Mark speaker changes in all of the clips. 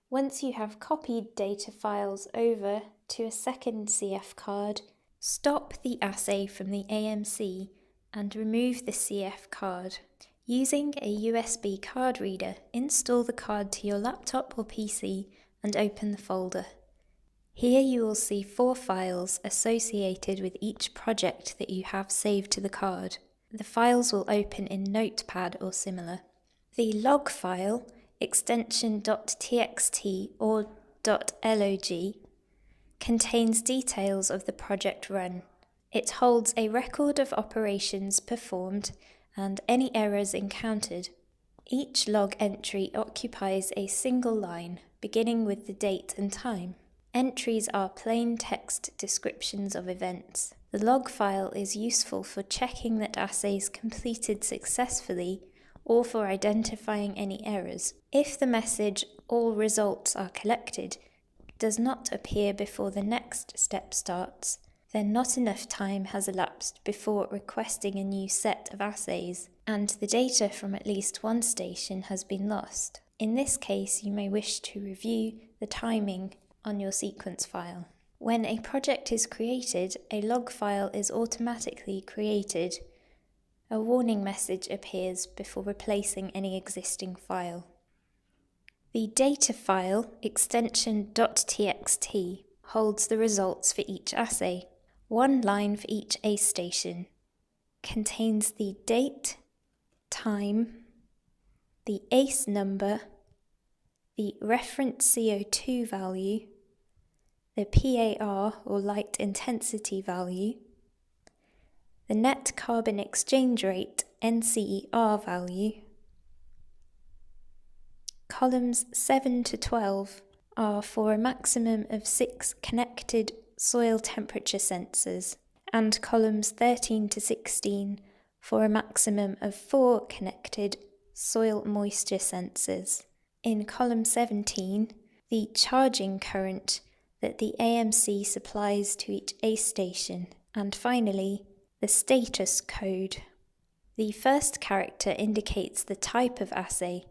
Speaker 1: Once you have copied data files over to a second CF card, stop the assay from the AMC and remove the CF card. Using a USB card reader, install the card to your laptop or PC and open the folder. Here you will see 4 files associated with each project that you have saved to the card. The files will open in Notepad or similar. The log file, extension .txt or .log, contains details of the project run. It holds a record of operations performed and any errors encountered. Each log entry occupies a single line, beginning with the date and time. Entries are plain text descriptions of events. The log file is useful for checking that assays completed successfully or for identifying any errors. If the message "all results are collected" does not appear before the next step starts, then not enough time has elapsed before requesting a new set of assays, and the data from at least one station has been lost. In this case, you may wish to review the timing on your sequence file. When a project is created, a log file is automatically created. A warning message appears before replacing any existing file. The data file, extension .txt, holds the results for each assay. One line for each A station contains the date, time, the ACE number, the reference CO2 value, the PAR or light intensity value, the net carbon exchange rate NCER value. Columns 7 to 12 are for a maximum of 6 connected soil temperature sensors, and columns 13 to 16 for a maximum of 4 connected soil moisture sensors. In column 17, the charging current that the AMC supplies to each ACE station, and finally, the status code. The first character indicates the type of assay,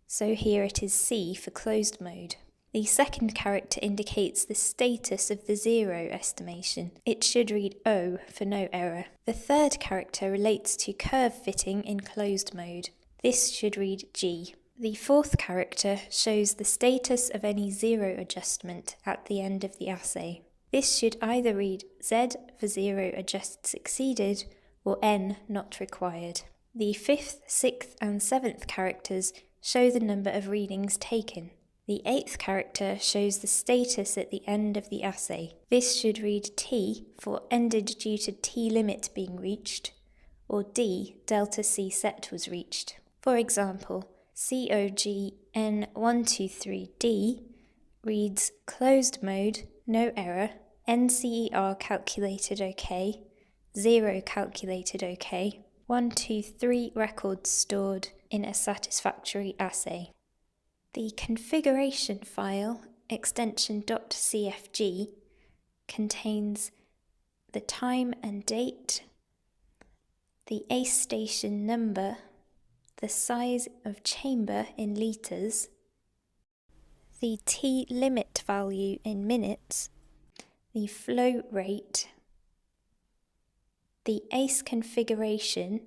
Speaker 1: so here it is C for closed mode. The second character indicates the status of the zero estimation. It should read O for no error. The third character relates to curve fitting in closed mode. This should read G. The fourth character shows the status of any zero adjustment at the end of the assay. This should either read Z for zero adjusts exceeded or N not required. The fifth, sixth and seventh characters show the number of readings taken. The eighth character shows the status at the end of the assay. This should read T for ended due to T limit being reached, or D, delta C set was reached. For example, COG-N123D reads closed mode, no error, NCER calculated OK, 0 calculated OK, 1, 2, 3 records stored in a satisfactory assay. The configuration file, extension .cfg, contains the time and date, the ACE station number, the size of chamber in litres, the T limit value in minutes, the flow rate, the ACE configuration,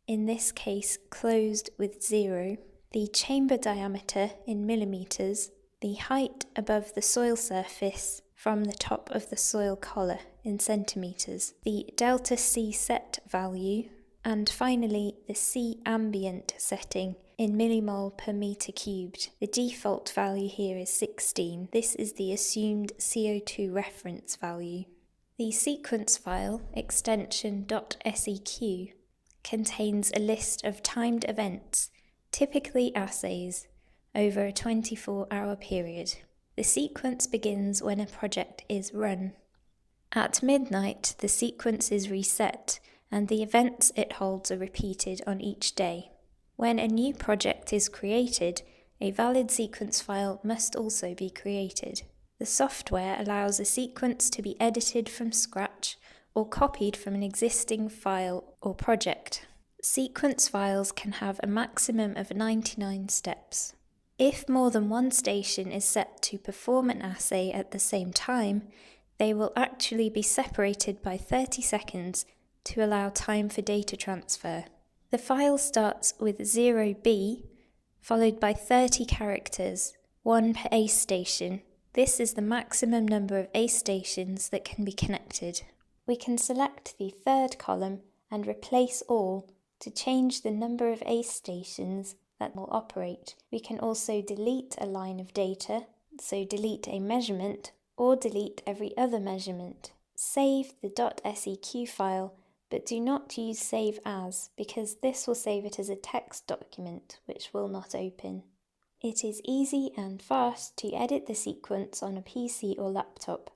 Speaker 1: in this case closed with 0, the chamber diameter in millimetres, the height above the soil surface from the top of the soil collar in centimetres, the delta C set value, and finally the C ambient setting in millimole per metre cubed. The default value here is 16. This is the assumed CO2 reference value. The sequence file, extension .seq, contains a list of timed events, typically assays, over a 24-hour period. The sequence begins when a project is run. At midnight, the sequence is reset, and the events it holds are repeated on each day. When a new project is created, a valid sequence file must also be created. The software allows a sequence to be edited from scratch or copied from an existing file or project. Sequence files can have a maximum of 99 steps. If more than one station is set to perform an assay at the same time, they will actually be separated by 30 seconds to allow time for data transfer. The file starts with 0B, followed by 30 characters, 1 per ACE station. This is the maximum number of ACE stations that can be connected. We can select the third column and replace all to change the number of ACE stations that will operate. We can also delete a line of data, so delete a measurement, or delete every other measurement. Save the .seq file, but do not use save as, because this will save it as a text document, which will not open. It is easy and fast to edit the sequence on a PC or laptop.